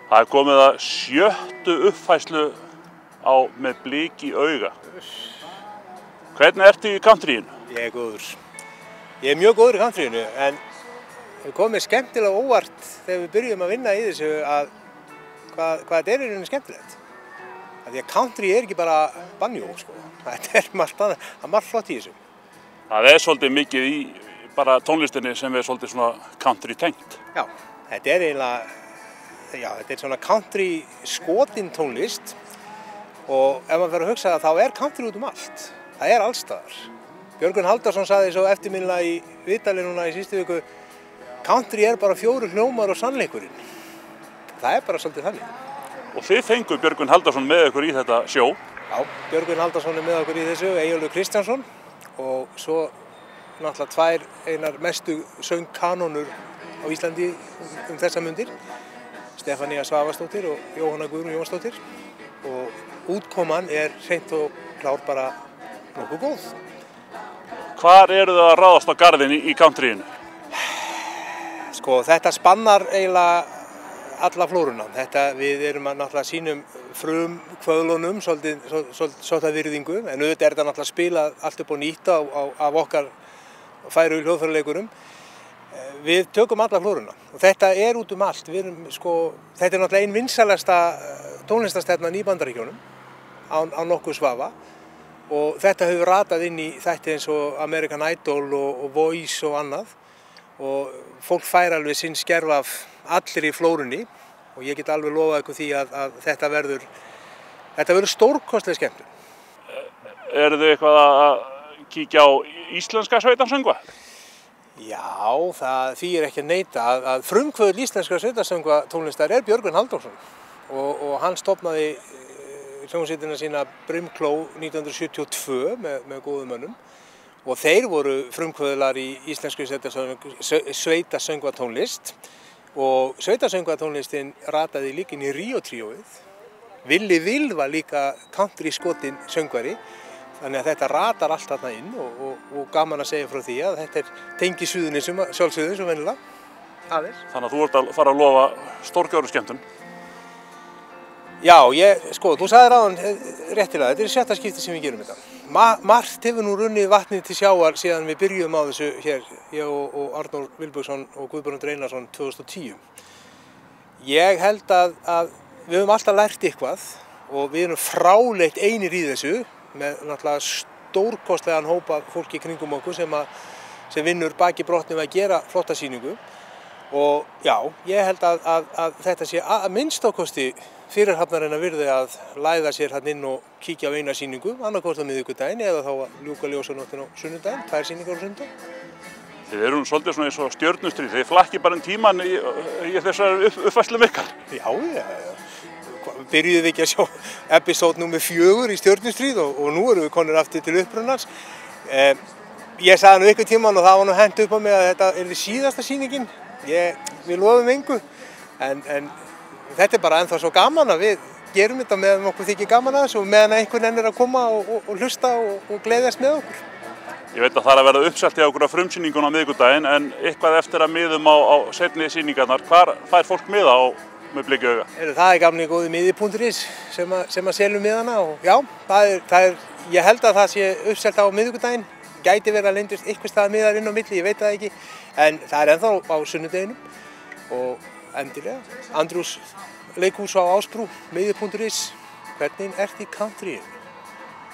Það komið að 7. uppfærslu á Með blik í auga. Hvernig ertu í countryinu? Ég góður. Ég mjög góður í countryinu, en það komið skemmtilega óvart þegar við byrjum að vinna í þessu að hvað þetta í rauninni skemmtilegt. Því að country ekki bara banjó, sko. Þetta margt annað, það margt flott í þessu. Það svolítið mikið í bara tónlistinni sem svolítið svona country tengt. Já, þetta eiginlega, þetta svona country skotin tónlist og ef maður fer að hugsa það þá country út allt. Það alls staðar. Björgvin Halldórsson sagði svo eftirminnilega í viðtali núna í síðustu viku: country bara 4 hljómar og sannleikurinn. Það bara svolítið þannig. Og þið fenguð Björgvin Halldórsson með ykkur í þetta sjó? Já, Björgvin Halldórsson með okkur í þessu, Eyjólfur Kristjánsson og svo náttúrulega 2 einar mestu söngkanónur á Íslandi þessa mundir. Stefanía Svavarsdóttir og Jóhanna Guðrún Jónsdóttir, og útkoman hreint og klár bara nokkuð góð. Hvar eru það að ráðast á garðin í countryinu? Sko, þetta spannar eiginlega alla flóruna. Við erum að náttúrulega sýnum frumkvöðlunum svolítið virðingu, en auðvitað þetta náttúrulega spilað allt upp á nýtt af okkar færu hljóðfæraleikurum. Við tökum alla flóruna og þetta út allt. Þetta náttúrulega ein vinsælasta tónlistarstefnan í Bandaríkjunum á nokkuð svafa, og þetta hefur ratað inn í þætti eins og American Idol og Voice og annað, og fólk fær alveg sinn skerf af allir í flórunni, og ég get alveg lofað ykkur því að þetta verður stórkostleg skemmtun. Eruð þið eitthvað að kíkja á íslenska sveitarsöngva? Já, það þýðir ekki að neita að frumkvöðull íslenskra sveitarsöngva tónlistar Björgvin Halldórsson, og hann stofnaði hljómsveitina sína Brimkló 1972 með góðum mönnum, og þeir voru frumkvöðlar í íslenskri sveitarsöngvatónlist, og sveitarsöngvatónlistin rataði líka inn í Ríó-tríóið. Villi Vil var líka country skotin söngvari. Þannig að þetta ratar allt þarna inn, og gaman að segja frá því að þetta tengið Suðurnesjum sjálfsögðu svo venjulega. Þannig að þú ert að fara að lofa stórgjöru skemmtun? Já, þú sagðir áðan réttilega, þetta 7. skipti sem við gerum þetta. Margt hefur nú runnið vatnið til sjáar síðan við byrjum á þessu hér, ég og Arnór Vilbergsson og Guðbrandur Einarsson 2010. Ég held að við höfum alltaf lært eitthvað, og við erum fráleitt einir í þessu, með náttúrulega stórkostlegan hópa fólki kringum okkur sem vinnur baki brotni við að gera flotta sýningu. Og já, ég held að þetta sé að minnstakosti fyrirhafnarinn virði að læða sér hann inn og kíkja á eina sýningu, annarkvort á miðvikudaginn eða þá að ljúka ljósanóttin á sunnudaginn, 2 sýningar á sunnudag. Þið erum svolítið svona eins og stjörnustríð, þið flakki bara tímann í þessar uppfærslum ykkar. Já. Byrjuðum við ekki að sjá episode nr. 4 í Stjörnustríð, og nú erum við konir aftur til upprunans. Ég sagði nú einhvern tímann, og það var nú hent upp á mig, að þetta síðasta sýningin. Við lofum engu, en þetta bara ennþá svo gaman að við gerum þetta meðan okkur þykir gaman að þessu, og meðan einhvern að koma og hlusta og gleðjast með okkur. Ég veit að það að verða uppselt hjá okkur á frumsýningun á miðvikudaginn, en eitthvað eftir að miðum á seinni sýningarnar. Hvar fær fólk miða á Með blik í auga? Það gamli góði miði.is sem að selur miðana, og já, ég held að það sé uppselt á miðvikudaginn. Gæti verið að leyndist eitthvað staðar miðar inn á milli, ég veit það ekki, en það ennþá á sunnudeginum, og endilega. Andrús leikhús á Ásbrú, miði.is, hvernig ert í countryinu?